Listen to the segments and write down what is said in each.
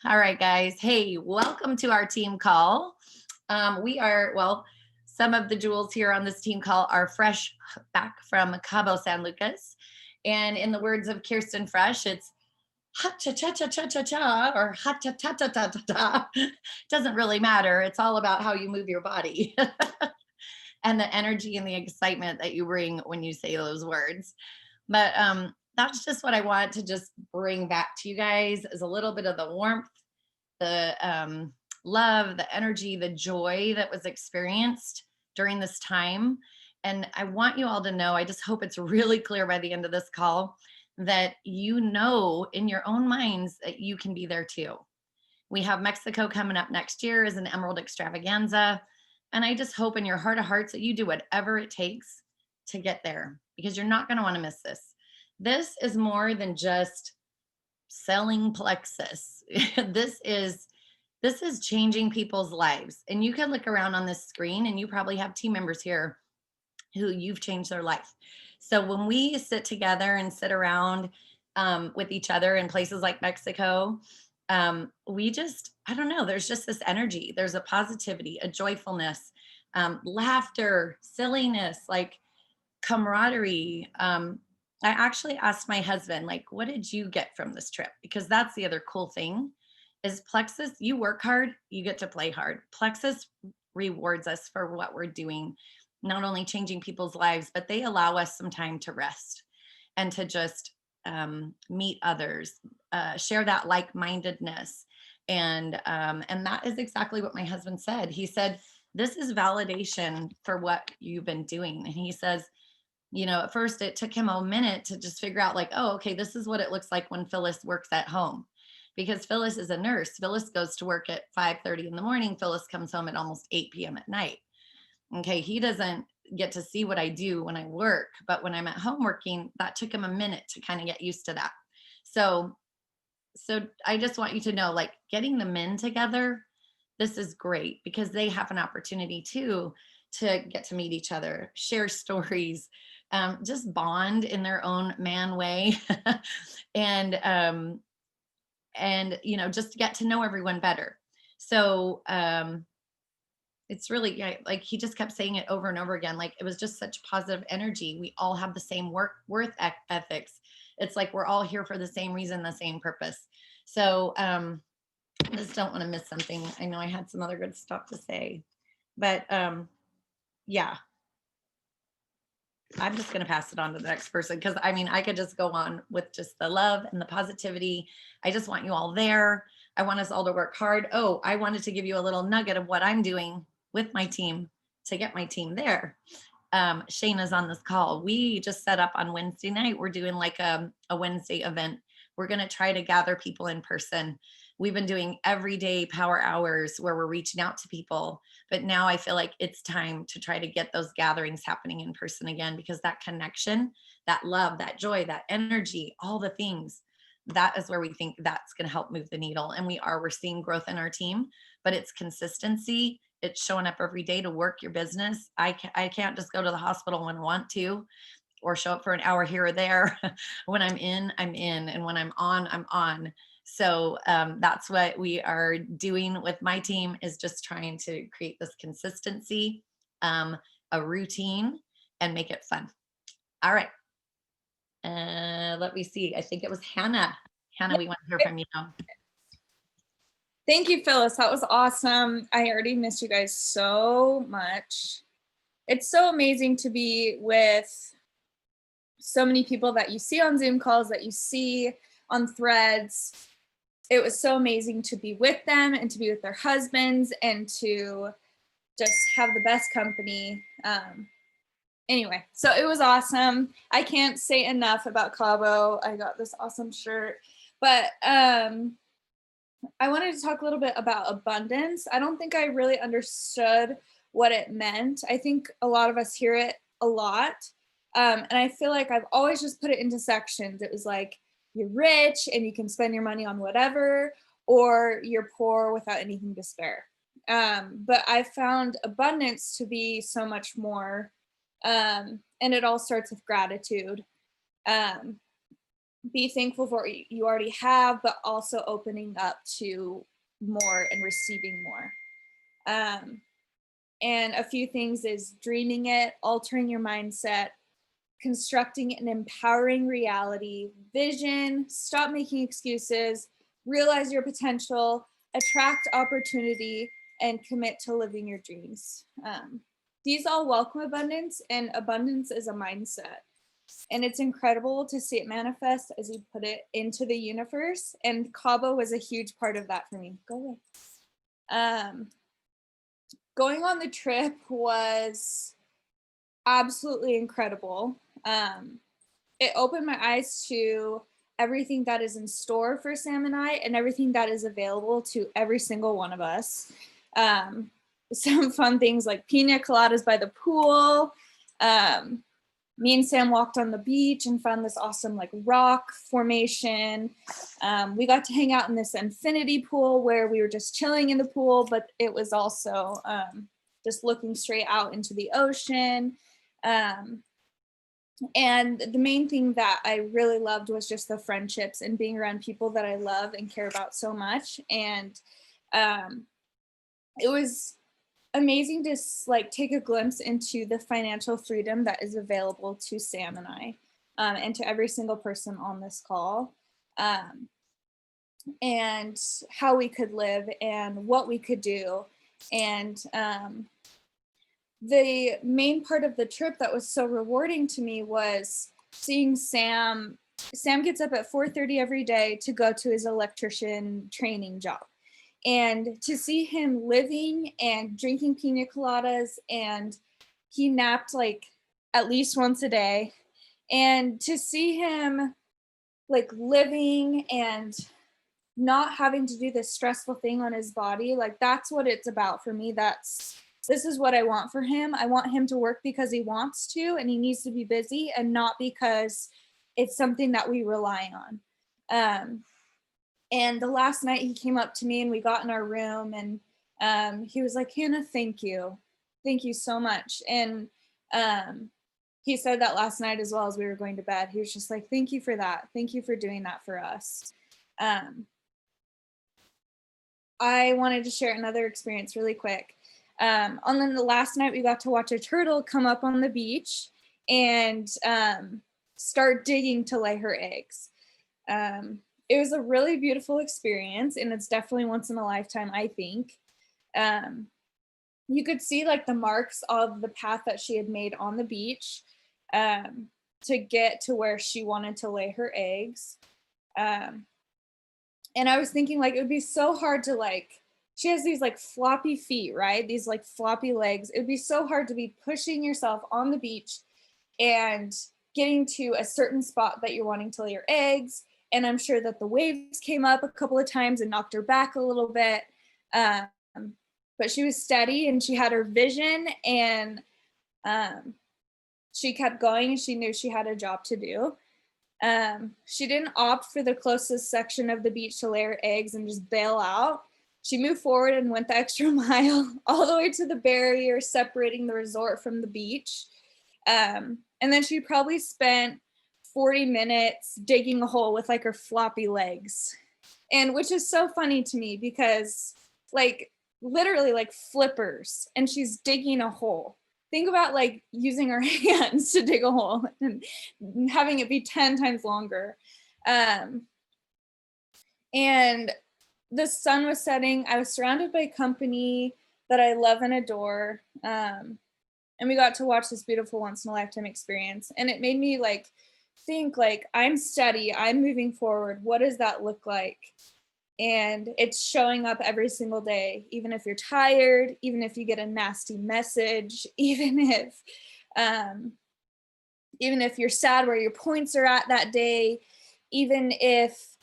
All right, guys. Hey, welcome to our team call. Some of the jewels here on this team call are fresh back from Cabo San Lucas. And in the words of Kirsten Fresh, it's ha cha cha cha cha cha cha or ha cha ta ta ta ta ta. Doesn't really matter. It's all about how you move your body and the energy and the excitement that you bring when you say those words. But that's just what I want to just bring back to you guys is a little bit of the warmth, the love, the energy, the joy that was experienced during this time. And I want you all to know, I just hope it's really clear by the end of this call that you know in your own minds that you can be there too. We have Mexico coming up next year as an Emerald Extravaganza. And I just hope in your heart of hearts that you do whatever it takes to get there because you're not going to want to miss this. This is more than just selling Plexus. This is changing people's lives. And you can look around on this screen and you probably have team members here who you've changed their life. So when we sit together and sit around with each other in places like Mexico, we just, I don't know, there's just this energy. There's a positivity, a joyfulness, laughter, silliness, like camaraderie. I actually asked my husband, like, what did you get from this trip? Because that's the other cool thing is Plexus, you work hard, you get to play hard. Plexus rewards us for what we're doing, not only changing people's lives, but they allow us some time to rest and to just meet others, share that like-mindedness. And that is exactly what my husband said. He said, this is validation for what you've been doing. And he says, you know, at first it took him a minute to just figure out like, oh, okay, this is what it looks like when Phyllis works at home. Because Phyllis is a nurse. Phyllis goes to work at 5:30 in the morning. Phyllis comes home at almost 8 p.m. at night. Okay, he doesn't get to see what I do when I work, but when I'm at home working, that took him a minute to kind of get used to that. So I just want you to know, like getting the men together, this is great because they have an opportunity too to get to meet each other, share stories, just bond in their own man way, and you know, just get to know everyone better. So it's really like he just kept saying it over and over again. Like it was just such positive energy. We all have the same worth ethics. It's like we're all here for the same reason, the same purpose. So I just don't want to miss something. I know I had some other good stuff to say, but yeah, I'm just going to pass it on to the next person because I mean, I could just go on with just the love and the positivity. I just want you all there. I want us all to work hard. Oh, I wanted to give you a little nugget of what I'm doing with my team to get my team there. Shayna's on this call. We just set up on Wednesday night. We're doing like a Wednesday event. We're going to try to gather people in person. We've been doing everyday power hours where we're reaching out to people. But now I feel like it's time to try to get those gatherings happening in person again, because that connection, that love, that joy, that energy, all the things, that is where we think that's going to help move the needle. And we're seeing growth in our team, but it's consistency. It's showing up every day to work your business. I can't just go to the hospital when I want to, or show up for an hour here or there. When I'm in, I'm in. And when I'm on. So that's what we are doing with my team, is just trying to create this consistency, a routine, and make it fun. All right. Let me see. I think it was Hannah. Hannah, we want to hear from you now. Thank you, Phyllis. That was awesome. I already missed you guys so much. It's so amazing to be with so many people that you see on Zoom calls, that you see on threads. It was so amazing to be with them and to be with their husbands and to just have the best company. Anyway, so it was awesome. I can't say enough about Cabo. I got this awesome shirt, but I wanted to talk a little bit about abundance. I don't think I really understood what it meant. I think a lot of us hear it a lot. And I feel like I've always just put it into sections. It was like, you're rich and you can spend your money on whatever, or you're poor without anything to spare. But I found abundance to be so much more. And it all starts with gratitude. be thankful for what you already have, but also opening up to more and receiving more. And a few things is dreaming it, altering your mindset, constructing an empowering reality, vision, stop making excuses, realize your potential, attract opportunity, and commit to living your dreams. These all welcome abundance, and abundance is a mindset. And it's incredible to see it manifest as you put it into the universe. And Cabo was a huge part of that for me. Go away. Going on the trip was absolutely incredible. It opened my eyes to everything that is in store for Sam and I, and everything that is available to every single one of us. Some fun things like pina coladas by the pool. Me and Sam walked on the beach and found this awesome like rock formation. We got to hang out in this infinity pool where we were just chilling in the pool, but it was also just looking straight out into the ocean. And the main thing that I really loved was just the friendships and being around people that I love and care about so much. And it was amazing to like take a glimpse into the financial freedom that is available to Sam and I, and to every single person on this call, and how we could live and what we could do. And the main part of the trip that was so rewarding to me was seeing Sam. Sam gets up at 4:30 every day to go to his electrician training job. And to see him living and drinking pina coladas, and he napped like at least once a day. And to see him like living and not having to do this stressful thing on his body, like that's what it's about for me. This is what I want for him. I want him to work because he wants to and he needs to be busy, and not because it's something that we rely on. And the last night he came up to me and we got in our room, and he was like, Hannah, thank you. Thank you so much. And he said that last night as well as we were going to bed. He was just like, thank you for that. Thank you for doing that for us. I wanted to share another experience really quick. On the last night, we got to watch a turtle come up on the beach and start digging to lay her eggs. It was a really beautiful experience, and it's definitely once in a lifetime, I think. You could see like the marks of the path that she had made on the beach to get to where she wanted to lay her eggs. And I was thinking like, it would be so hard to like, she has these like floppy feet, right? These like floppy legs. It would be so hard to be pushing yourself on the beach and getting to a certain spot that you're wanting to lay your eggs. And I'm sure that the waves came up a couple of times and knocked her back a little bit. But she was steady and she had her vision, and she kept going, and she knew she had a job to do. She didn't opt for the closest section of the beach to lay her eggs and just bail out. She moved forward and went the extra mile all the way to the barrier separating the resort from the beach. And then she probably spent 40 minutes digging a hole with like her floppy legs. And which is so funny to me because like literally like flippers, and she's digging a hole. Think about like using her hands to dig a hole and having it be 10 times longer. And the sun was setting. I was surrounded by company that I love and adore. And we got to watch this beautiful once in a lifetime experience. And it made me like think like, I'm steady, I'm moving forward. What does that look like? And it's showing up every single day, even if you're tired, even if you get a nasty message, even if you're sad where your points are at that day, even if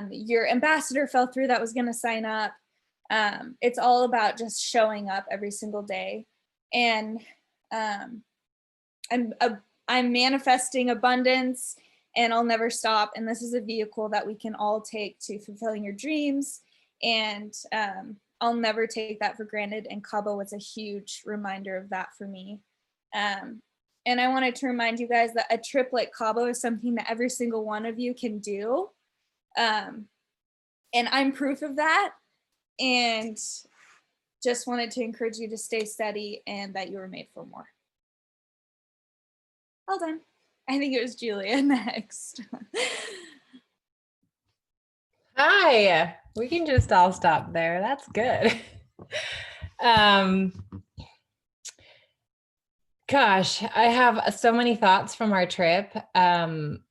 your ambassador fell through that was going to sign up. It's all about just showing up every single day. And I'm manifesting abundance, and I'll never stop. And this is a vehicle that we can all take to fulfilling your dreams. And I'll never take that for granted. And Cabo was a huge reminder of that for me. And And I wanted to remind you guys that a triplet Cabo is something that every single one of you can do. And I'm proof of that. And just wanted to encourage you to stay steady and that you were made for more. Well done. I think it was Julia next. Hi, we can just all stop there. That's good. Gosh, I have so many thoughts from our trip.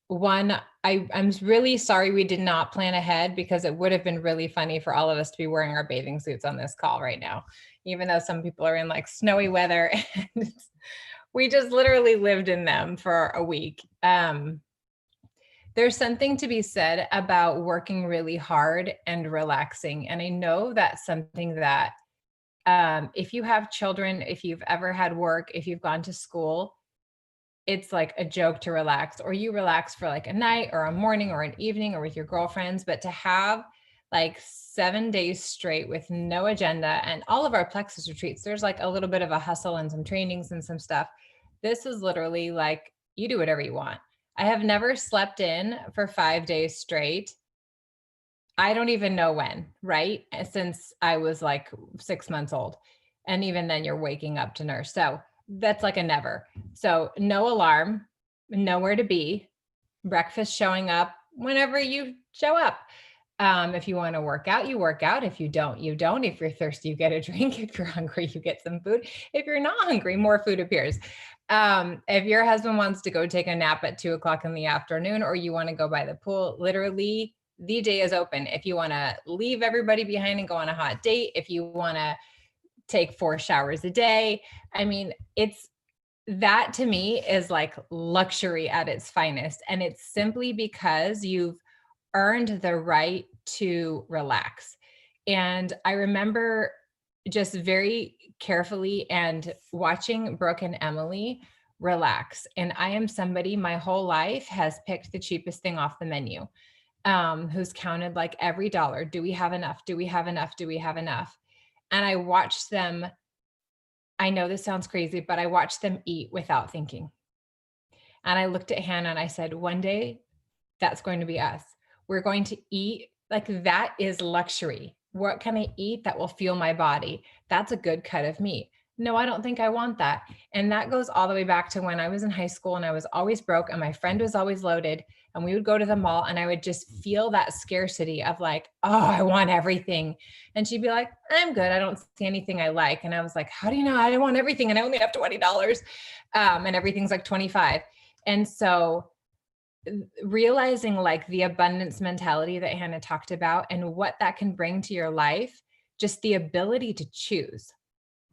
One, I'm really sorry we did not plan ahead, because it would have been really funny for all of us to be wearing our bathing suits on this call right now, even though some people are in like snowy weather, and we just literally lived in them for a week. There's something to be said about working really hard and relaxing. And I know that's something that if you have children, if you've ever had work, if you've gone to school, it's like a joke to relax, or you relax for like a night or a morning or an evening or with your girlfriends. But to have like 7 days straight with no agenda, and all of our Plexus retreats, there's like a little bit of a hustle and some trainings and some stuff. This is literally like, you do whatever you want. I have never slept in for 5 days straight. I don't even know when, right? Since I was like 6 months old. And even then you're waking up to nurse. So that's like a never. So no alarm, nowhere to be, breakfast showing up whenever you show up. If you want to work out, you work out. If you don't, you don't. If you're thirsty, you get a drink. If you're hungry, you get some food. If you're not hungry, more food appears. If your husband wants to go take a nap at 2 o'clock in the afternoon, or you want to go by the pool, literally the day is open. If you want to leave everybody behind and go on a hot date, if you want to take 4 showers a day, I mean, that to me is like luxury at its finest. And it's simply because you've earned the right to relax. And I remember just very carefully and watching Brooke and Emily relax. And I am somebody, my whole life has picked the cheapest thing off the menu, who's counted like every dollar. Do we have enough? Do we have enough? Do we have enough? And I watched them. I know this sounds crazy, but I watched them eat without thinking. And I looked at Hannah and I said, one day that's going to be us. We're going to eat like that is luxury. What can I eat that will fuel my body? That's a good cut of meat. No, I don't think I want that. And that goes all the way back to when I was in high school and I was always broke and my friend was always loaded, and we would go to the mall and I would just feel that scarcity of like, oh, I want everything. And she'd be like, I'm good. I don't see anything I like. And I was like, how do you know I want everything? And I only have $20 and everything's like 25. And so realizing like the abundance mentality that Hannah talked about and what that can bring to your life, just the ability to choose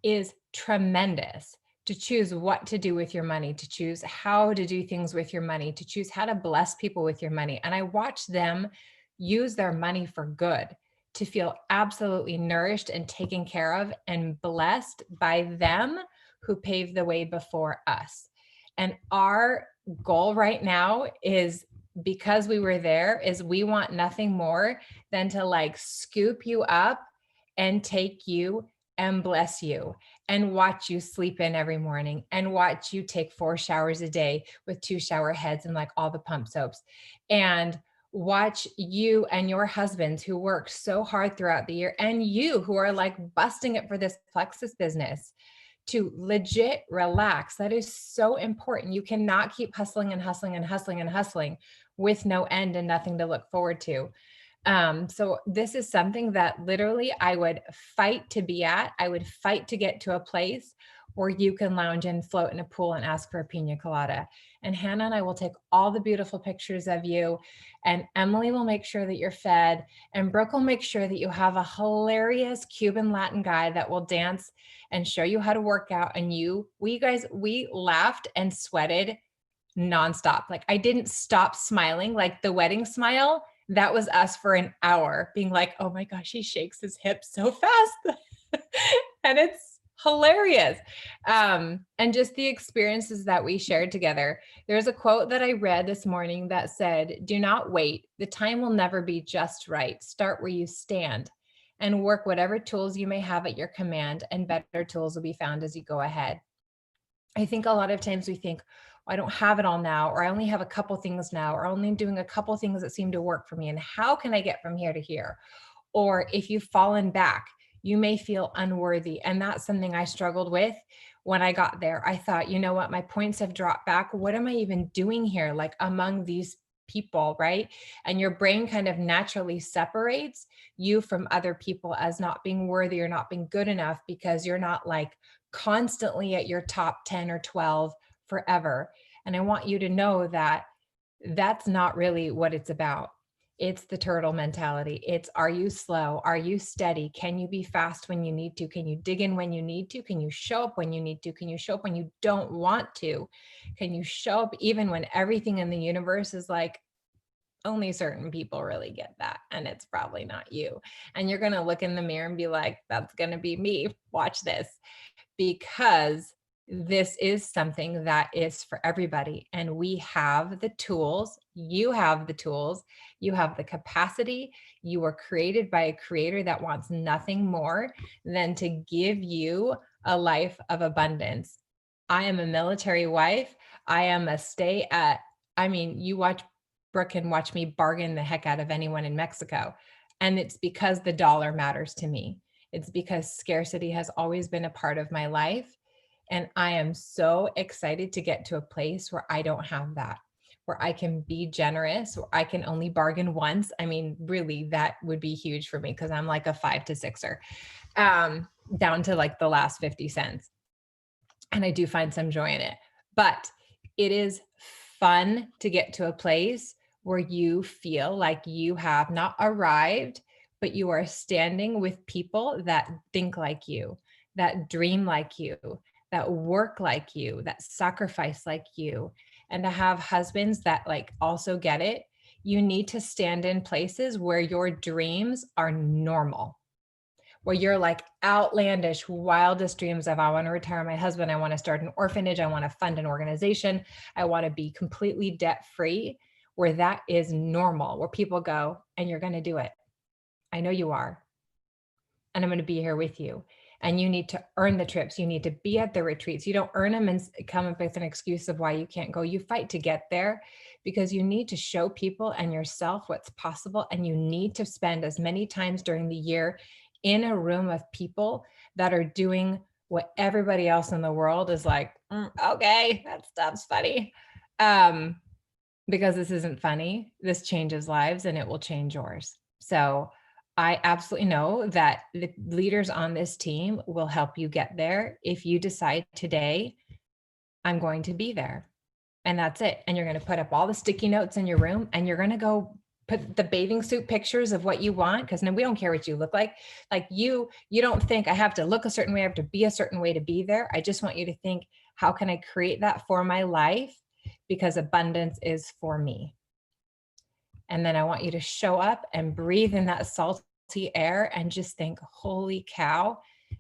is tremendous. To choose what to do with your money, to choose how to do things with your money, to choose how to bless people with your money. And I watch them use their money for good, to feel absolutely nourished and taken care of and blessed by them who paved the way before us. And our goal right now is, because we were there, is we want nothing more than to like scoop you up and take you and bless you and watch you sleep in every morning and watch you take 4 showers a day with 2 shower heads and like all the pump soaps, and watch you and your husbands who work so hard throughout the year, and you who are like busting it for this Plexus business, to legit relax. That is so important. You cannot keep hustling and hustling and hustling and hustling with no end and nothing to look forward to. So this is something that literally I would fight to be at. I would fight to get to a place where you can lounge and float in a pool and ask for a pina colada. And Hannah and I will take all the beautiful pictures of you, and Emily will make sure that you're fed, and Brooke will make sure that you have a hilarious Cuban Latin guy that will dance and show you how to work out. And we laughed and sweated nonstop. Like I didn't stop smiling, like the wedding smile. That was us for an hour being like, oh my gosh, he shakes his hips so fast. And it's hilarious. And just the experiences that we shared together. There's a quote that I read this morning that said, do not wait. The time will never be just right. Start where you stand and work whatever tools you may have at your command, and better tools will be found as you go ahead. I think a lot of times we think, I don't have it all now, or I only have a couple things now, or only doing a couple things that seem to work for me. And how can I get from here to here? Or if you've fallen back, you may feel unworthy. And that's something I struggled with when I got there. I thought, you know what, my points have dropped back. What am I even doing here? Like among these people, right? And your brain kind of naturally separates you from other people as not being worthy or not being good enough, because you're not like constantly at your top 10 or 12 forever. And I want you to know that that's not really what it's about. It's the turtle mentality. It's, are you slow? Are you steady? Can you be fast when you need to? Can you dig in when you need to? Can you show up when you need to? Can you show up when you don't want to? Can you show up even when everything in the universe is like, only certain people really get that, and it's probably not you. And you're going to look in the mirror and be like, that's going to be me. Watch this. Because this is something that is for everybody. And we have the tools. You have the tools. You have the capacity. You were created by a creator that wants nothing more than to give you a life of abundance. I am a military wife. I am a you watch Brooke and watch me bargain the heck out of anyone in Mexico. And it's because the dollar matters to me. It's because scarcity has always been a part of my life. And I am so excited to get to a place where I don't have that, where I can be generous, where I can only bargain once. I mean, really, that would be huge for me because I'm like a 5 to 6er, down to like the last 50 cents. And I do find some joy in it. But it is fun to get to a place where you feel like you have not arrived, but you are standing with people that think like you, that dream like you, that work like you, that sacrifice like you. And to have husbands that like also get it, you need to stand in places where your dreams are normal, where you're like outlandish, wildest dreams of, I want to retire my husband. I want to start an orphanage. I want to fund an organization. I want to be completely debt free, where that is normal, where people go, and you're going to do it. I know you are. And I'm going to be here with you. And you need to earn the trips. You need to be at the retreats. You don't earn them and come up with an excuse of why you can't go. You fight to get there because you need to show people and yourself what's possible. And you need to spend as many times during the year in a room of people that are doing what everybody else in the world is like, okay, that stuff's funny. Because this isn't funny. This changes lives and it will change yours. So I absolutely know that the leaders on this team will help you get there if you decide today, I'm going to be there. And that's it. And you're going to put up all the sticky notes in your room and you're going to go put the bathing suit pictures of what you want. Because we don't care what you look like. Like you don't think I have to look a certain way, I have to be a certain way to be there. I just want you to think, how can I create that for my life? Because abundance is for me. And then I want you to show up and breathe in that salty air and just think, holy cow.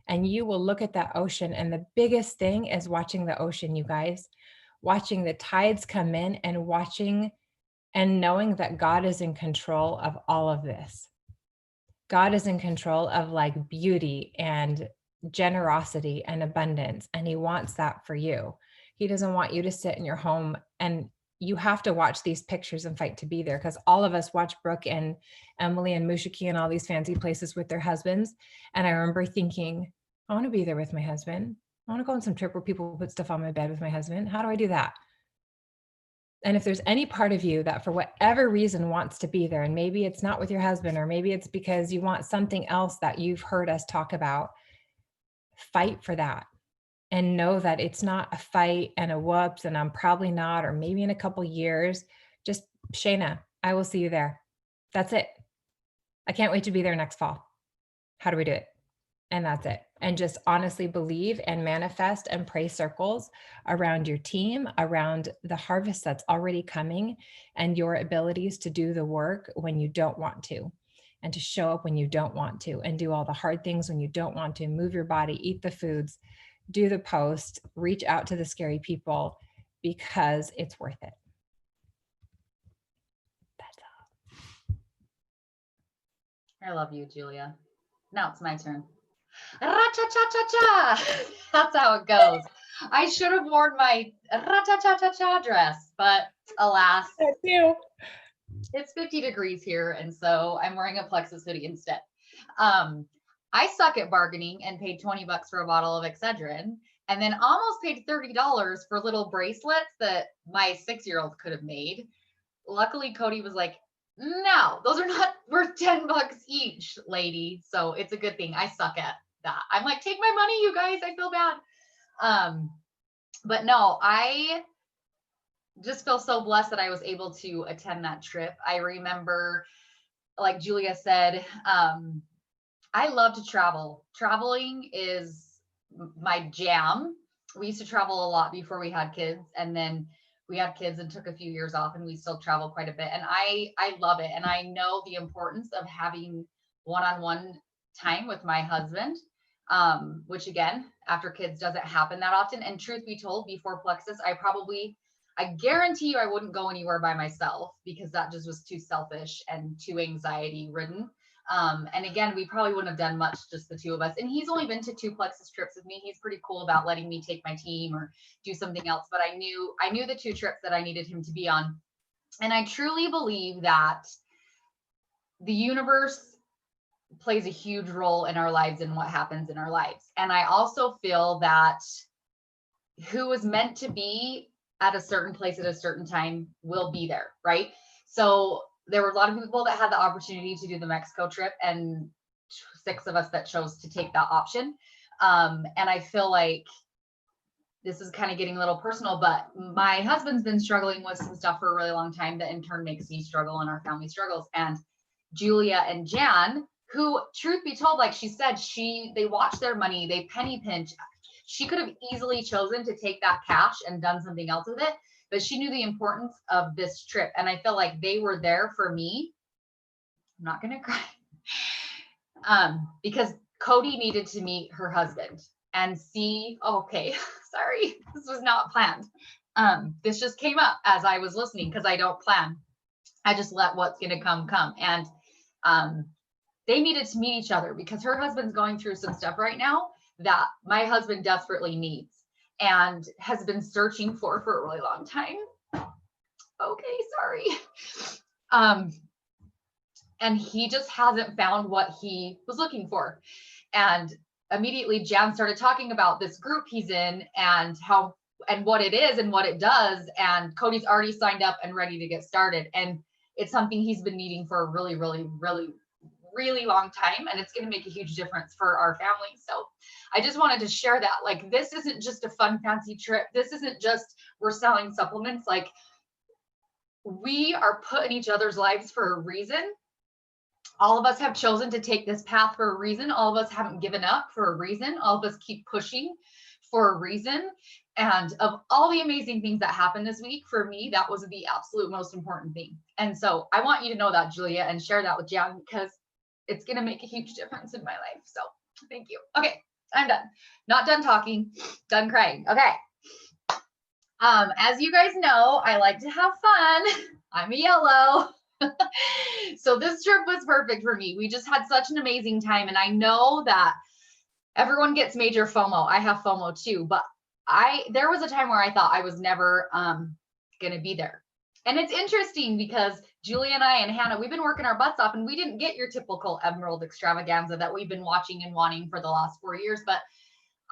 And you will look at that ocean. And the biggest thing is watching the ocean, you guys, watching the tides come in and watching and knowing that God is in control of all of this. God is in control of like beauty and generosity and abundance. And he wants that for you. He doesn't want you to sit in your home, and you have to watch these pictures and fight to be there, because all of us watch Brooke and Emily and Mushiki and all these fancy places with their husbands. And I remember thinking, I want to be there with my husband. I want to go on some trip where people put stuff on my bed with my husband. How do I do that? And if there's any part of you that for whatever reason wants to be there, and maybe it's not with your husband, or maybe it's because you want something else that you've heard us talk about, fight for that. And know that it's not a fight and a whoops, and I'm probably not, or maybe in a couple years. Just, Shayna, I will see you there. That's it. I can't wait to be there next fall. How do we do it? And that's it. And just honestly believe and manifest and pray circles around your team, around the harvest that's already coming, and your abilities to do the work when you don't want to, and to show up when you don't want to, and do all the hard things when you don't want to. Move your body, eat the foods, do the post, reach out to the scary people, because it's worth it. That's all. I love you, Julia. Now it's my turn. Ra-cha-cha-cha-cha. That's how it goes. I should have worn my ra-cha-cha-cha-cha dress, but alas, That too. it's 50 degrees here, and so I'm wearing a Plexus hoodie instead. I suck at bargaining and paid 20 bucks for a bottle of Excedrin, and then almost paid $30 for little bracelets that my 6-year-old could have made. Luckily, Cody was like, no, those are not worth 10 bucks each, lady. So it's a good thing. I suck at that. I'm like, take my money, you guys. I feel bad. But no, I just feel so blessed that I was able to attend that trip. I remember, like Julia said, I love to travel. Traveling is my jam. We used to travel a lot before we had kids, and then we had kids and took a few years off, and we still travel quite a bit. And I love it. And I know the importance of having one-on-one time with my husband, which again, after kids doesn't happen that often. And truth be told, before Plexus, I guarantee you I wouldn't go anywhere by myself because that just was too selfish and too anxiety ridden. And again, we probably wouldn't have done much, just the two of us. And he's only been to 2 Plexus trips with me. He's pretty cool about letting me take my team or do something else. But I knew the 2 trips that I needed him to be on. And I truly believe that the universe plays a huge role in our lives and what happens in our lives. And I also feel that who is meant to be at a certain place at a certain time will be there, right? So there were a lot of people that had the opportunity to do the Mexico trip, and 6 of us that chose to take that option. And I feel like this is kind of getting a little personal, but my husband's been struggling with some stuff for a really long time that in turn makes me struggle and our family struggles. And Julia and Jan, who, truth be told, like she said, they watch their money, they penny pinch. She could have easily chosen to take that cash and done something else with it, but she knew the importance of this trip. And I feel like they were there for me. I'm not going to cry. Because Cody needed to meet her husband and see, okay, sorry, this was not planned. This just came up as I was listening because I don't plan. I just let what's going to come. And they needed to meet each other because her husband's going through some stuff right now that my husband desperately needs and has been searching for a really long time. Okay, sorry. And he just hasn't found what he was looking for. And immediately Jan started talking about this group he's in and how and what it is and what it does. And Cody's already signed up and ready to get started. And it's something he's been needing for a really, really, really, really long time. And it's going to make a huge difference for our family. So I just wanted to share that. Like, this isn't just a fun, fancy trip. This isn't just we're selling supplements. Like, we are put in each other's lives for a reason. All of us have chosen to take this path for a reason. All of us haven't given up for a reason. All of us keep pushing for a reason. And of all the amazing things that happened this week, for me, that was the absolute most important thing. And so I want you to know that, Julia, and share that with Jan, because it's going to make a huge difference in my life. So thank you. Okay, I'm done. Not done talking, done crying. Okay. As you guys know, I like to have fun. I'm a yellow. So this trip was perfect for me. We just had such an amazing time. And I know that everyone gets major FOMO. I have FOMO too, but there was a time where I thought I was never going to be there. And it's interesting because Julie and I and Hannah, we've been working our butts off and we didn't get your typical Emerald Extravaganza that we've been watching and wanting for the last 4 years. But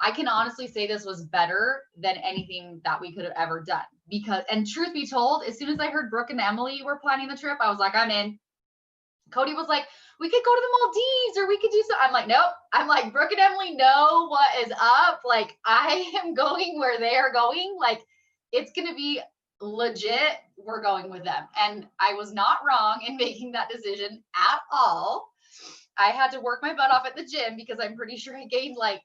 I can honestly say this was better than anything that we could have ever done. Because, and truth be told, as soon as I heard Brooke and Emily were planning the trip, I was like, I'm in. Cody was like, we could go to the Maldives or we could do so. I'm like, nope. I'm like, Brooke and Emily know what is up. Like, I am going where they are going. Like, it's going to be legit. We're going with them. And I was not wrong in making that decision at all. I had to work my butt off at the gym because I'm pretty sure I gained like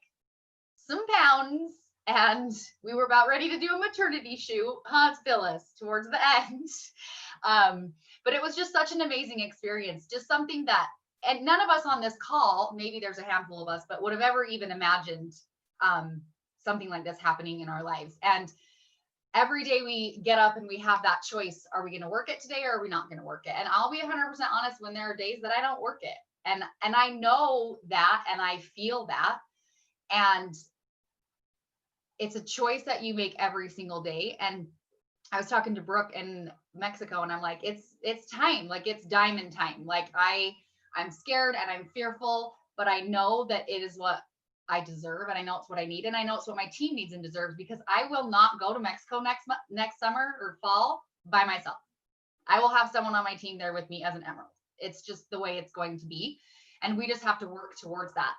some pounds, and we were about ready to do a maternity shoot, huh, Phyllis, towards the end. But it was just such an amazing experience, just something that, and none of us on this call, maybe there's a handful of us, but would have ever even imagined something like this happening in our lives. And every day we get up and we have that choice. Are we going to work it today or are we not going to work it? And I'll be 100% honest, when there are days that I don't work it. And I know that, and I feel that. And it's a choice that you make every single day. And I was talking to Brooke in Mexico, and I'm like, it's time, like it's diamond time. Like I'm scared and I'm fearful, but I know that it is what I deserve, and I know it's what I need, and I know it's what my team needs and deserves, because I will not go to Mexico next summer or fall by myself. I will have someone on my team there with me as an Emerald. It's just the way it's going to be, and we just have to work towards that.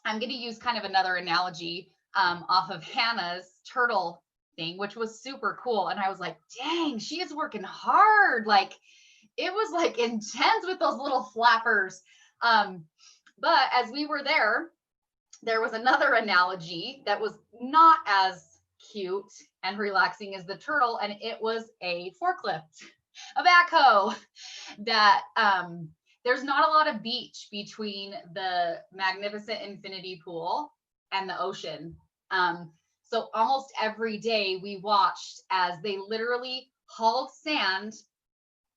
I'm going to use kind of another analogy off of Hannah's turtle thing, which was super cool. And I was like, dang, she is working hard. Like it was like intense with those little flappers. But as we were there was another analogy that was not as cute and relaxing as the turtle. And it was a forklift, a backhoe that there's not a lot of beach between the magnificent infinity pool and the ocean. So almost every day we watched as they literally hauled sand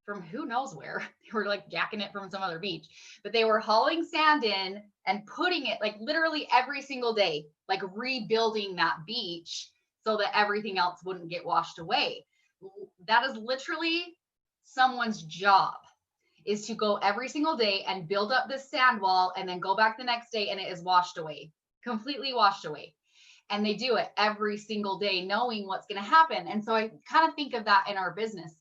from who knows where. They were like jacking it from some other beach, but they were hauling sand in and putting it like literally every single day, like rebuilding that beach so that everything else wouldn't get washed away. That is literally someone's job, is to go every single day and build up this sand wall and then go back the next day and it is washed away, completely washed away. And they do it every single day, knowing what's going to happen. And so I kind of think of that in our business.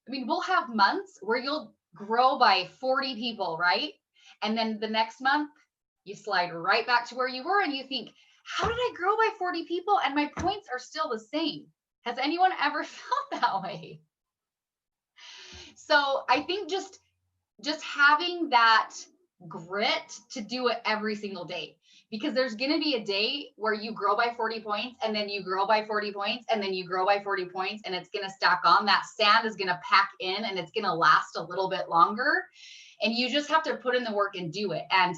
I mean, we'll have months where you'll grow by 40 people, right? And then the next month you slide right back to where you were and you think, how did I grow by 40 people and my points are still the same? Has anyone ever felt that way? So I think just having that grit to do it every single day, because there's going to be a day where you grow by 40 points and then you grow by 40 points and then you grow by 40 points, and it's going to stack on. That sand is going to pack in and it's going to last a little bit longer, and you just have to put in the work and do it. And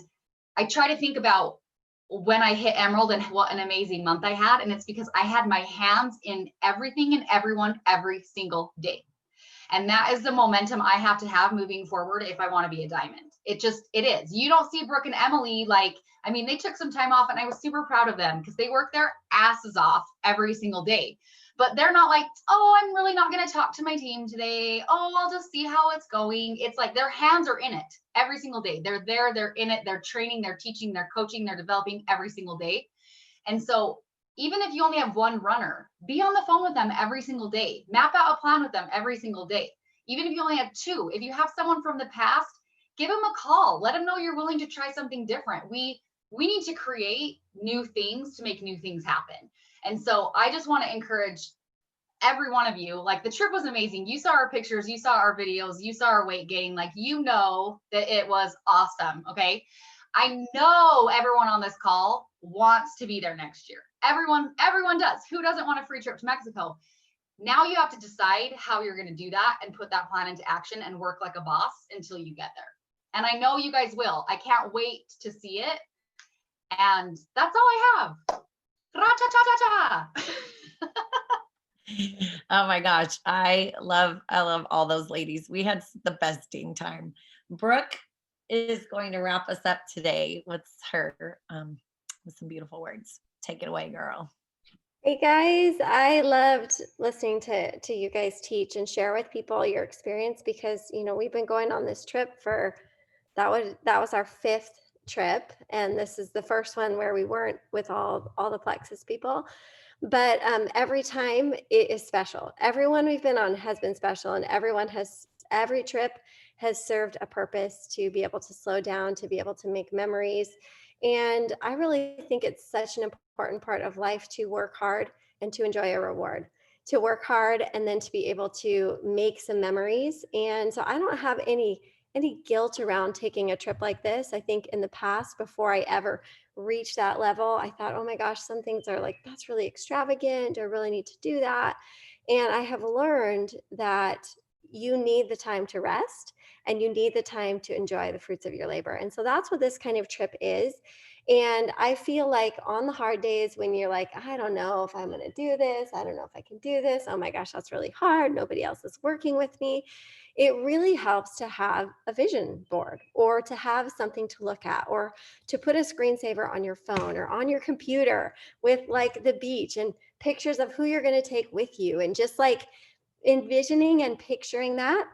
I try to think about when I hit Emerald and what an amazing month I had, and it's because I had my hands in everything and everyone every single day. And that is the momentum I have to have moving forward if I want to be a diamond. It is. You don't see Brooke and Emily, like, I mean, they took some time off and I was super proud of them because they work their asses off every single day. But they're not like, oh, I'm really not going to talk to my team today. Oh, I'll just see how it's going. It's like their hands are in it every single day. They're there, they're in it, they're training, they're teaching, they're coaching, they're developing every single day. And so even if you only have one runner, be on the phone with them every single day. Map out a plan with them every single day. Even if you only have two, if you have someone from the past, give them a call. Let them know you're willing to try something different. We need to create new things to make new things happen. And so I just want to encourage every one of you. Like, the trip was amazing. You saw our pictures, you saw our videos, you saw our weight gain. Like, you know that it was awesome. Okay. I know everyone on this call wants to be there next year. Everyone does. Who doesn't want a free trip to Mexico? Now you have to decide how you're going to do that and put that plan into action and work like a boss until you get there. And I know you guys will. I can't wait to see it. And that's all I have. Ra-cha-cha-cha-cha. Oh my gosh. I love all those ladies. We had the best ding time. Brooke is going to wrap us up today with her, with some beautiful words. Take it away, girl. Hey guys, I loved listening to you guys teach and share with people your experience, because we've been going on this trip for that was our 5th trip, and this is the first one where we weren't with all the Plexus people. But every time it is special. Everyone we've been on has been special, and every trip has served a purpose to be able to slow down, to be able to make memories. And I really think it's such an important part of life to work hard and to enjoy a reward, to work hard and then to be able to make some memories. And so I don't have any guilt around taking a trip like this. I think in the past, before I ever reached that level, I thought, oh my gosh, some things are like, that's really extravagant. Do I really need to do that? And I have learned that you need the time to rest. and you need the time to enjoy the fruits of your labor. And so that's what this kind of trip is. And I feel like on the hard days when you're like, I don't know if I'm going to do this, I don't know if I can do this, oh my gosh, that's really hard, nobody else is working with me, it really helps to have a vision board, or to have something to look at, or to put a screensaver on your phone or on your computer with like the beach and pictures of who you're going to take with you, and just like envisioning and picturing that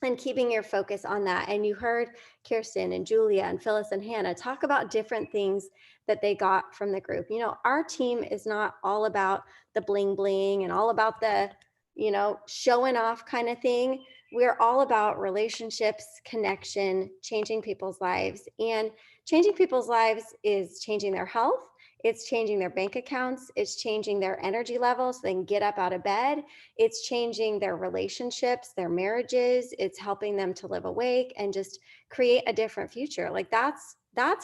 and keeping your focus on that. And you heard Kirsten and Julia and Phyllis and Hannah talk about different things that they got from the group. You know, our team is not all about the bling bling and all about the, you know, showing off kind of thing. We're all about relationships, connection, changing people's lives. And changing people's lives is changing their health. It's changing their bank accounts. It's changing their energy levels so they can get up out of bed. It's changing their relationships, their marriages. It's helping them to live awake and just create a different future. Like that's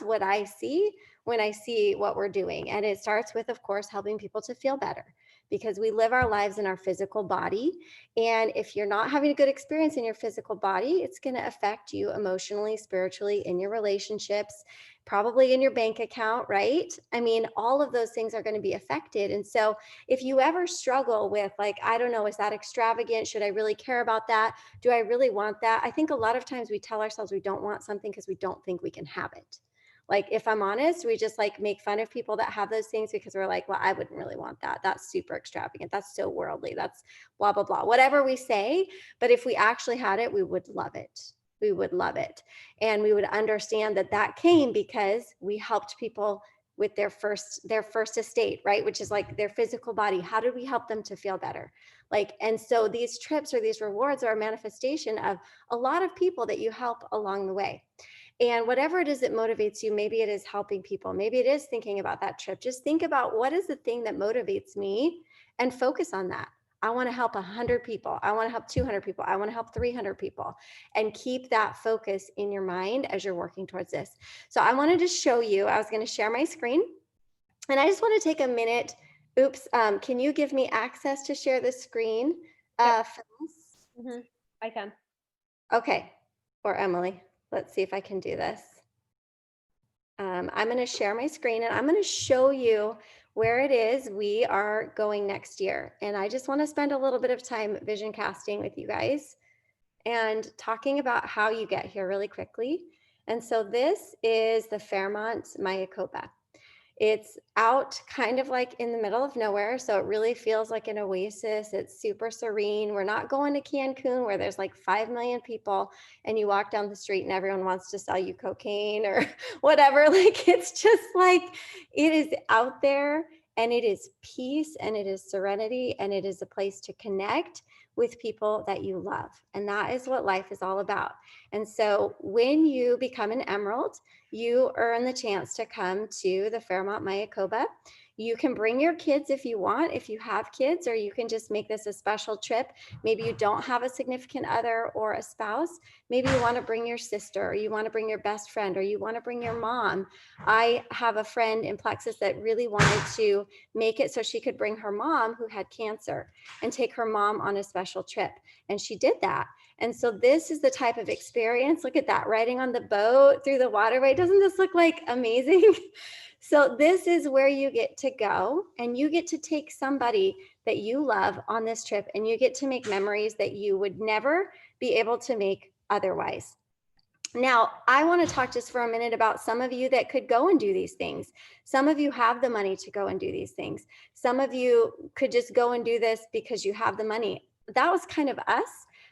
what I see when I see what we're doing. And it starts with, of course, helping people to feel better, because we live our lives in our physical body. And if you're not having a good experience in your physical body, it's going to affect you emotionally, spiritually, in your relationships, probably in your bank account, right? I mean, all of those things are going to be affected. And so if you ever struggle with like, I don't know, is that extravagant? Should I really care about that? Do I really want that? I think a lot of times we tell ourselves we don't want something because we don't think we can have it. Like, if I'm honest, we just like make fun of people that have those things because we're like, well, I wouldn't really want that. That's super extravagant. That's so worldly. That's blah, blah, blah, whatever we say. But if we actually had it, we would love it. We would love it. And we would understand that that came because we helped people with their first estate, right? Which is like their physical body. How did we help them to feel better? Like, and so these trips or these rewards are a manifestation of a lot of people that you help along the way. And whatever it is that motivates you, maybe it is helping people, maybe it is thinking about that trip. Just think about, what is the thing that motivates me, and focus on that. I want to help 100 people. I want to help 200 people. I want to help 300 people, and keep that focus in your mind as you're working towards this. So I wanted to show you, I was going to share my screen, and I just want to take a minute. Oops. Can you give me access to share the screen? Phyllis? I can. Okay. Or Emily. Let's see if I can do this. I'm going to share my screen, and I'm going to show you where it is we are going next year. And I just want to spend a little bit of time vision casting with you guys and talking about how you get here really quickly. And so this is the Fairmont MYACOBA. It's out kind of like in the middle of nowhere. So it really feels like an oasis. It's super serene. We're not going to Cancun where there's like 5 million people and you walk down the street and everyone wants to sell you cocaine or whatever. Like, it's just like, it is out there, and it is peace, and it is serenity, and it is a place to connect with people that you love. And that is what life is all about. And so when you become an Emerald, you earn the chance to come to the Fairmont MYACOBA. You can bring your kids if you want, if you have kids, or you can just make this a special trip. Maybe you don't have a significant other or a spouse. Maybe you want to bring your sister, or you want to bring your best friend, or you want to bring your mom. I have a friend in Plexus that really wanted to make it so she could bring her mom who had cancer and take her mom on a special trip. And she did that. And so this is the type of experience. Look at that, riding on the boat through the waterway. Doesn't this look like amazing? So this is where you get to go, and you get to take somebody that you love on this trip, and you get to make memories that you would never be able to make otherwise. Now, I want to talk just for a minute about some of you that could go and do these things. Some of you have the money to go and do these things. Some of you could just go and do this because you have the money. That was kind of us,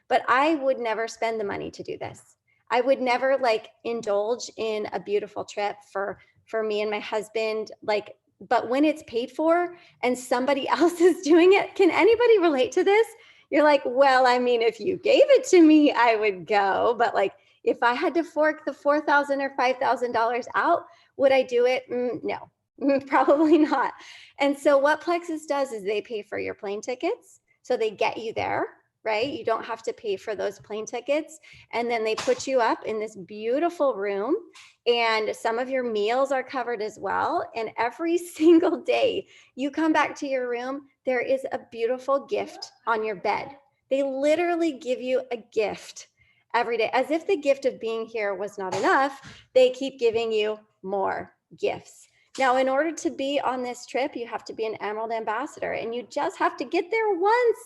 but I would never spend the money to do this. I would never like indulge in a beautiful trip for me and my husband, like, but when it's paid for and somebody else is doing it, can anybody relate to this? You're like, well, I mean, if you gave it to me, I would go, but like, if I had to fork the $4,000 or $5,000 out, would I do it? No, probably not. And so what Plexus does is they pay for your plane tickets. So they get you there, right? You don't have to pay for those plane tickets. And then they put you up in this beautiful room, and some of your meals are covered as well. And every single day you come back to your room, there is a beautiful gift on your bed. They literally give you a gift every day. As if the gift of being here was not enough, they keep giving you more gifts. Now, in order to be on this trip, you have to be an Emerald Ambassador, and you just have to get there once.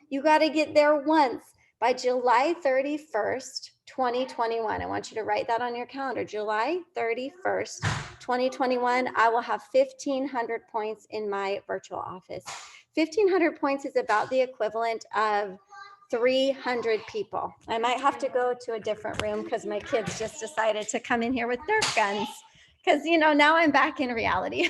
You got to get there once by July 31st, 2021. I want you to write that on your calendar. July 31st, 2021, I will have 1,500 points in my virtual office. 1,500 points is about the equivalent of 300 people. I might have to go to a different room because my kids just decided to come in here with Nerf guns because, you know, now I'm back in reality.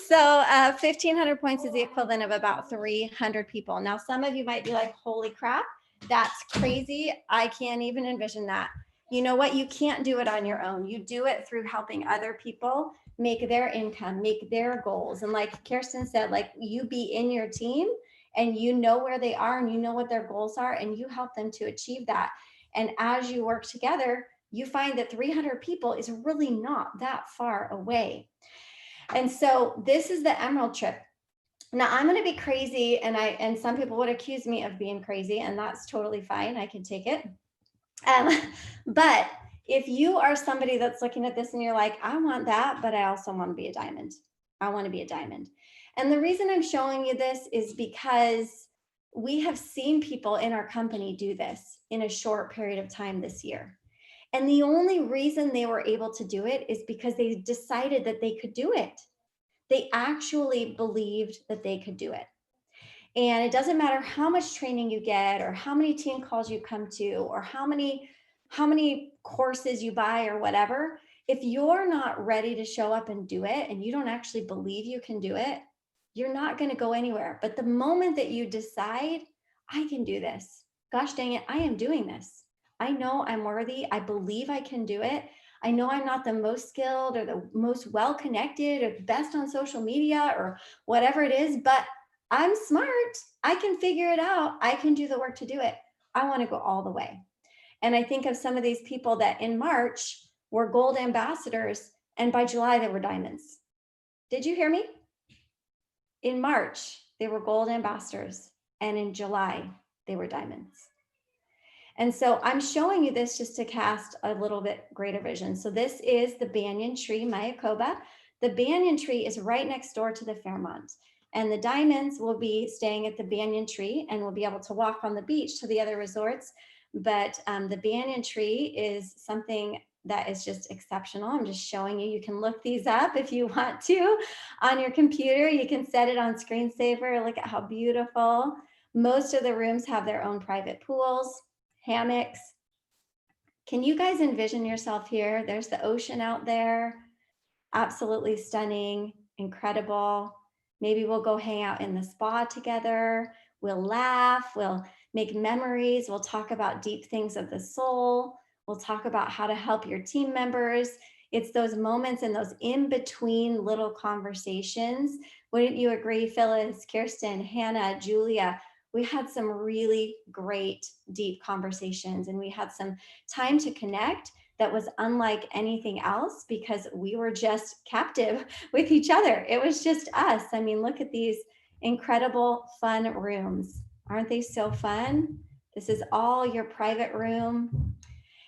So 1,500 points is the equivalent of about 300 people. Now, some of you might be like, holy crap, that's crazy. I can't even envision that. You know what? You can't do it on your own. You do it through helping other people make their income, make their goals. And like Kirsten said, like you be in your team and you know where they are and you know what their goals are and you help them to achieve that. And as you work together, you find that 300 people is really not that far away. And so this is the Emerald trip. Now I'm going to be crazy and some people would accuse me of being crazy and that's totally fine. I can take it. But if you are somebody that's looking at this and you're like, I want that, but I also want to be a diamond. I want to be a diamond. And the reason I'm showing you this is because we have seen people in our company do this in a short period of time this year. And the only reason they were able to do it is because they decided that they could do it. They actually believed that they could do it. And it doesn't matter how much training you get or how many team calls you come to or how many courses you buy or whatever. If you're not ready to show up and do it and you don't actually believe you can do it, you're not going to go anywhere. But the moment that you decide, I can do this, gosh dang it, I am doing this. I know I'm worthy. I believe I can do it. I know I'm not the most skilled or the most well-connected or the best on social media or whatever it is, but I'm smart. I can figure it out. I can do the work to do it. I want to go all the way. And I think of some of these people that in March were gold ambassadors and by July they were diamonds. Did you hear me? In March, they were gold ambassadors and in July, they were diamonds. And so I'm showing you this just to cast a little bit greater vision. So this is the banyan tree, MYACOBA. The banyan tree is right next door to the Fairmont. And the diamonds will be staying at the banyan tree and will be able to walk on the beach to the other resorts. But the banyan tree is something that is just exceptional. I'm just showing you. You can look these up if you want to on your computer. You can set it on screensaver. Look at how beautiful. Most of the rooms have their own private pools, hammocks. Can you guys envision yourself here? There's the ocean out there. Absolutely stunning, incredible. Maybe we'll go hang out in the spa together. We'll laugh, we'll make memories. We'll talk about deep things of the soul. We'll talk about how to help your team members. It's those moments and those in-between little conversations. Wouldn't you agree, Phyllis, Kirsten, Hannah, Julia? We had some really great deep conversations and we had some time to connect that was unlike anything else because we were just captive with each other. It was just us. I mean, look at these incredible fun rooms. Aren't they so fun? This is all your private room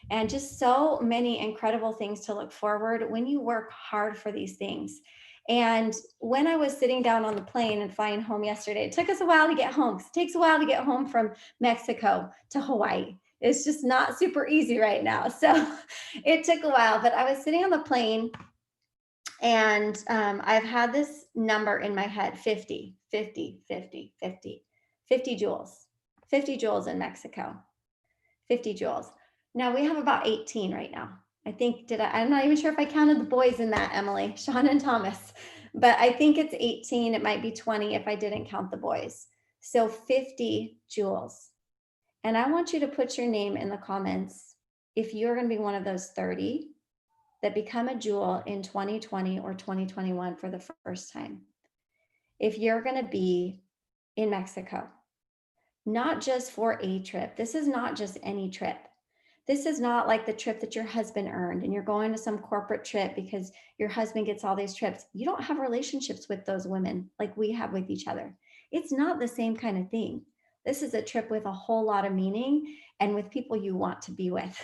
and just so many incredible things to look forward when you work hard for these things. And when I was sitting down on the plane and flying home yesterday, it took us a while to get home. It takes a while to get home from Mexico to Hawaii. It's just not super easy right now. So it took a while, but I was sitting on the plane and I've had this number in my head, 50 jewels in Mexico, 50 jewels. Now we have about 18 right now. I think, I'm not even sure if I counted the boys in that, Emily, Sean and Thomas, but I think it's 18. It might be 20 if I didn't count the boys. So 50 jewels. And I want you to put your name in the comments if you're going to be one of those 30 that become a jewel in 2020 or 2021 for the first time. If you're going to be in Mexico, not just for a trip. This is not just any trip. This is not like the trip that your husband earned and you're going to some corporate trip because your husband gets all these trips. You don't have relationships with those women like we have with each other. It's not the same kind of thing. This is a trip with a whole lot of meaning and with people you want to be with.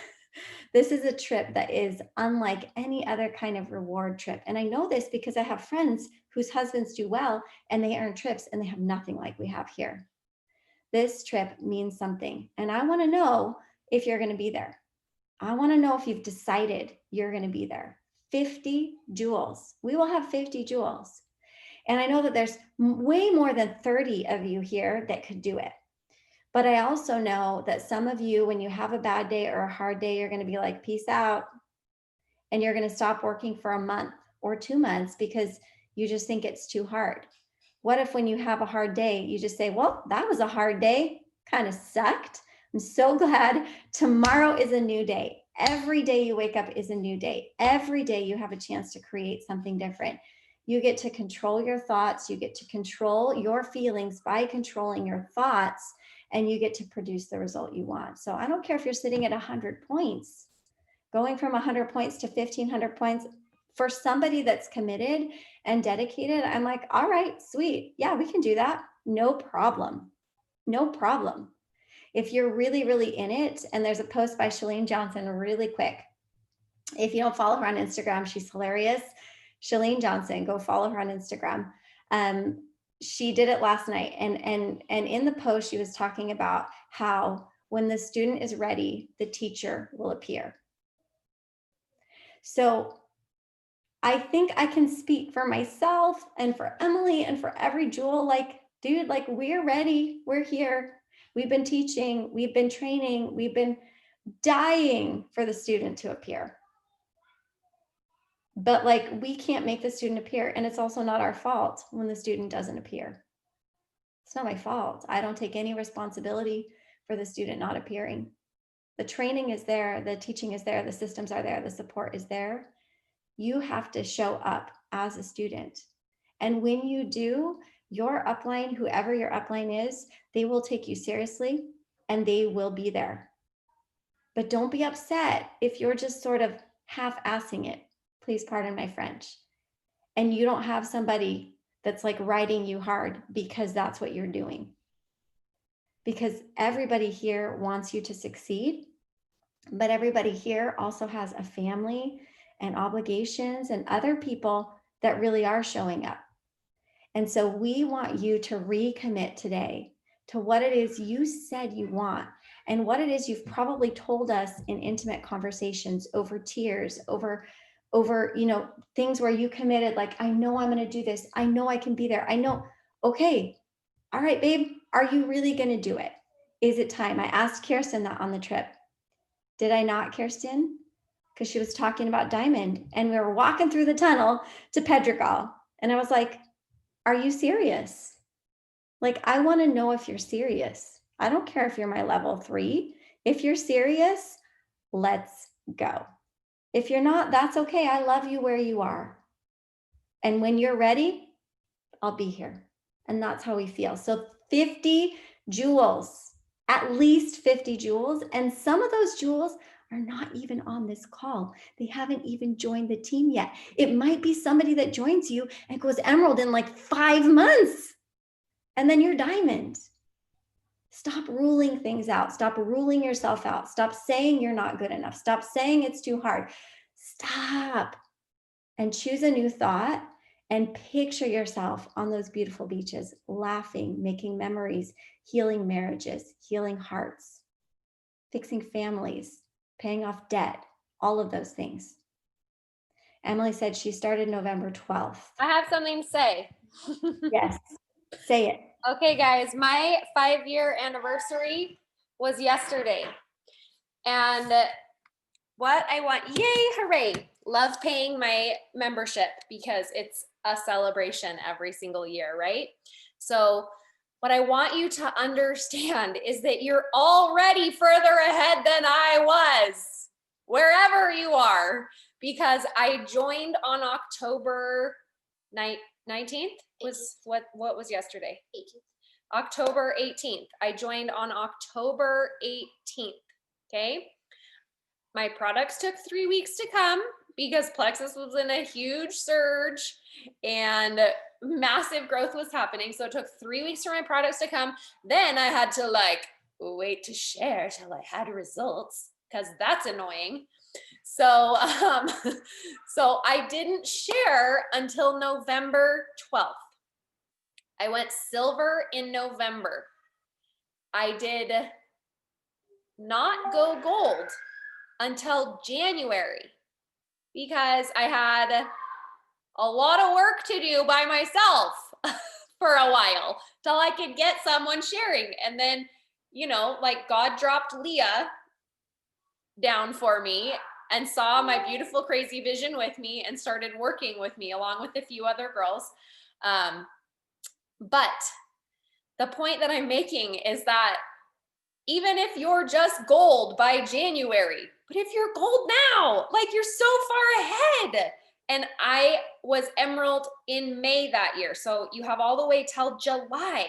This is a trip that is unlike any other kind of reward trip. And I know this because I have friends whose husbands do well and they earn trips and they have nothing like we have here. This trip means something. And I want to know if you're going to be there. I want to know if you've decided you're going to be there. 50 jewels. We will have 50 jewels. And I know that there's way more than 30 of you here that could do it. But I also know that some of you, when you have a bad day or a hard day, you're going to be like, peace out. And you're going to stop working for a month or 2 months because you just think it's too hard. What if when you have a hard day, you just say, well, that was a hard day, kind of sucked. I'm so glad tomorrow is a new day. Every day you wake up is a new day. Every day you have a chance to create something different. You get to control your thoughts. You get to control your feelings by controlling your thoughts, and you get to produce the result you want. So I don't care if you're sitting at 100 points, going from 100 points to 1,500 points. For somebody that's committed and dedicated, I'm like, all right, sweet. Yeah, we can do that. No problem. No problem. If you're really, really in it, and there's a post by Chalene Johnson really quick. If you don't follow her on Instagram, she's hilarious. Chalene Johnson, go follow her on Instagram. She did it last night. And in the post, she was talking about how when the student is ready, the teacher will appear. So I think I can speak for myself and for Emily and for every jewel, like, dude, like, we're ready. We're here. We've been teaching, we've been training, we've been dying for the student to appear. But like, we can't make the student appear. And it's also not our fault when the student doesn't appear. It's not my fault. I don't take any responsibility for the student not appearing. The training is there, the teaching is there, the systems are there, the support is there. You have to show up as a student. And when you do, your upline, whoever your upline is, they will take you seriously and they will be there. But don't be upset if you're just sort of half-assing it. Please pardon my French. And you don't have somebody that's like riding you hard because that's what you're doing. Because everybody here wants you to succeed, but everybody here also has a family and obligations and other people that really are showing up. And so we want you to recommit today to what it is you said you want and what it is you've probably told us in intimate conversations over tears, over things where you committed, like, I know I'm going to do this. I know I can be there. I know. Okay. All right, babe, are you really going to do it? Is it time? I asked Kirsten that on the trip. Did I not, Kirsten? Because she was talking about Diamond and we were walking through the tunnel to Pedregal. And I was like, are you serious? Like, I want to know if you're serious. I don't care if you're my level 3. If you're serious, let's go. If you're not, that's okay. I love you where you are. And when you're ready, I'll be here. And that's how we feel. So 50 jewels, at least 50 jewels. And some of those jewels are not even on this call. They haven't even joined the team yet. It might be somebody that joins you and goes Emerald in like 5 months. And then you're Diamond. Stop ruling things out. Stop ruling yourself out. Stop saying you're not good enough. Stop saying it's too hard. Stop and choose a new thought and picture yourself on those beautiful beaches, laughing, making memories, healing marriages, healing hearts, fixing families, paying off debt, all of those things. Emily said she started November 12th. I have something to say. Yes, say it. Okay, guys, my 5-year anniversary was yesterday. And what I want, yay, hooray, love paying my membership because it's a celebration every single year, right? So what I want you to understand is that you're already further ahead than I was, wherever you are, because I joined on October 19th. Was what was yesterday? 18th. October 18th. I joined on October 18th. Okay. My products took 3 weeks to come because Plexus was in a huge surge and massive growth was happening. So it took 3 weeks for my products to come. Then I had to like wait to share till I had results, because that's annoying. So, so I didn't share until November 12th. I went silver in November. I did not go gold until January because I had a lot of work to do by myself for a while till I could get someone sharing. And then, like God dropped Leah down for me and saw my beautiful, crazy vision with me and started working with me along with a few other girls. But the point that I'm making is that even if you're just gold by January, but if you're gold now, like you're so far ahead. And I was emerald in May that year. So you have all the way till July.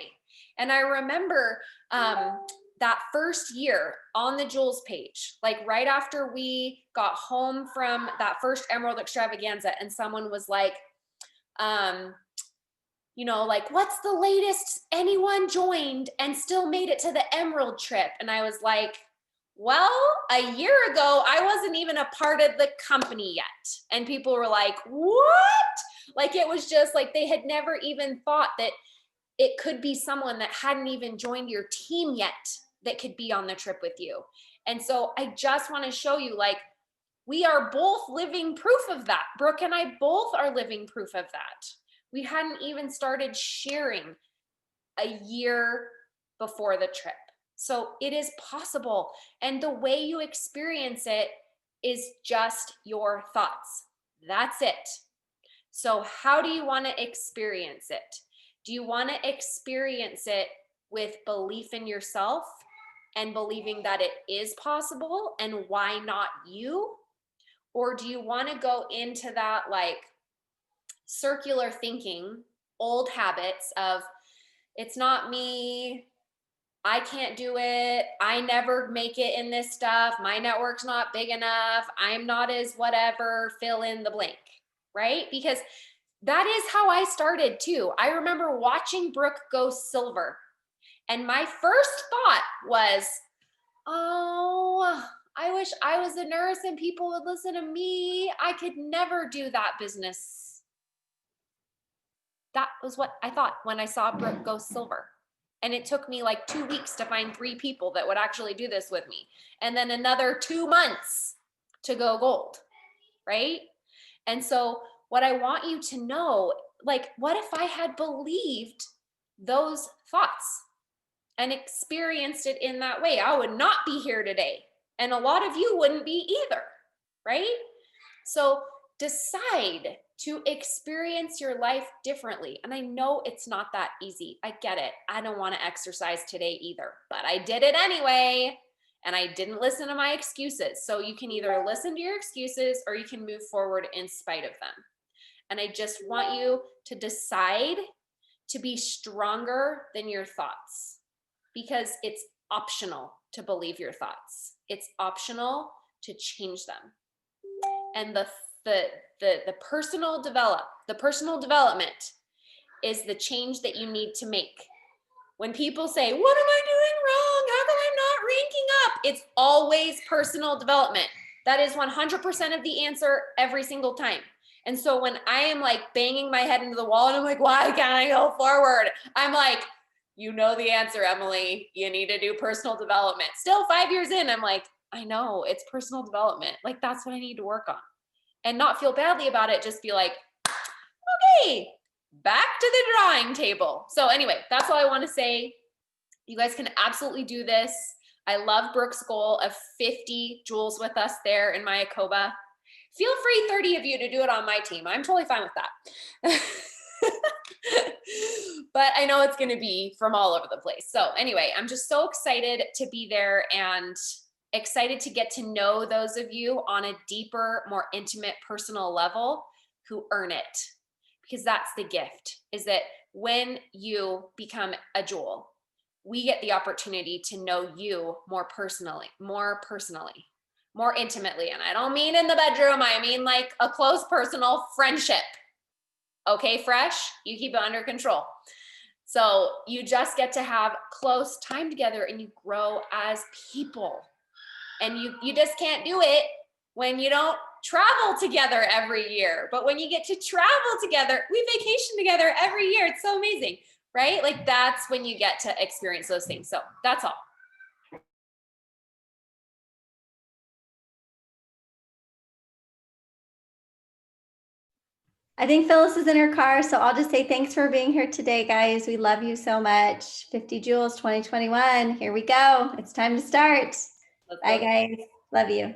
And I remember that first year on the Jewels page, like right after we got home from that first Emerald Extravaganza, and someone was like, like, what's the latest anyone joined and still made it to the Emerald trip? And I was like, well, a year ago, I wasn't even a part of the company yet. And people were like, what? Like, it was just like, they had never even thought that it could be someone that hadn't even joined your team yet that could be on the trip with you. And so I just want to show you, like, we are both living proof of that. Brooke and I both are living proof of that. We hadn't even started sharing a year before the trip. So it is possible. And the way you experience it is just your thoughts. That's it. So how do you want to experience it? Do you want to experience it with belief in yourself and believing that it is possible and why not you? Or do you want to go into that like circular thinking, old habits of it's not me, I can't do it, I never make it in this stuff, my network's not big enough, I'm not as whatever, fill in the blank, right? Because that is how I started too. I remember watching Brooke go silver, and my first thought was, oh, I wish I was a nurse and people would listen to me. I could never do that business. That was what I thought when I saw Brooke go silver. And it took me like 2 weeks to find 3 people that would actually do this with me. And then another 2 months to go gold, right? And so what I want you to know, like, what if I had believed those thoughts and experienced it in that way? I would not be here today. And a lot of you wouldn't be either, right? So decide to experience your life differently. And I know it's not that easy. I get it. I don't want to exercise today either, but I did it anyway. And I didn't listen to my excuses. So you can either listen to your excuses or you can move forward in spite of them. And I just want you to decide to be stronger than your thoughts, because it's optional to believe your thoughts. It's optional to change them. And the personal development is the change that you need to make. When people say, what am I doing wrong? How come I'm not ranking up? It's always personal development. That is 100% of the answer every single time. And so when I am like banging my head into the wall and I'm like, why can't I go forward? I'm like, you know the answer, Emily. You need to do personal development. Still 5 years in, I'm like, I know it's personal development. Like, that's what I need to work on. And not feel badly about it. Just be like, okay, back to the drawing table. So anyway, that's all I want to say. You guys can absolutely do this. I love Brooke's goal of 50 jewels with us there in MYACOBA. Feel free, 30 of you, to do it on my team. I'm totally fine with that. But I know it's going to be from all over the place. So anyway, I'm just so excited to be there and excited to get to know those of you on a deeper, more intimate, personal level who earn it. Because that's the gift, is that when you become a jewel, we get the opportunity to know you more personally, more intimately. And I don't mean in the bedroom, I mean like a close personal friendship. Okay, Fresh, you keep it under control. So you just get to have close time together and you grow as people. And you just can't do it when you don't travel together every year. But when you get to travel together, we vacation together every year. It's so amazing, right? Like that's when you get to experience those things. So that's all. I think Phyllis is in her car, so I'll just say thanks for being here today, guys. We love you so much. 50 Joules 2021. Here we go. It's time to start. Bye, guys. Love you.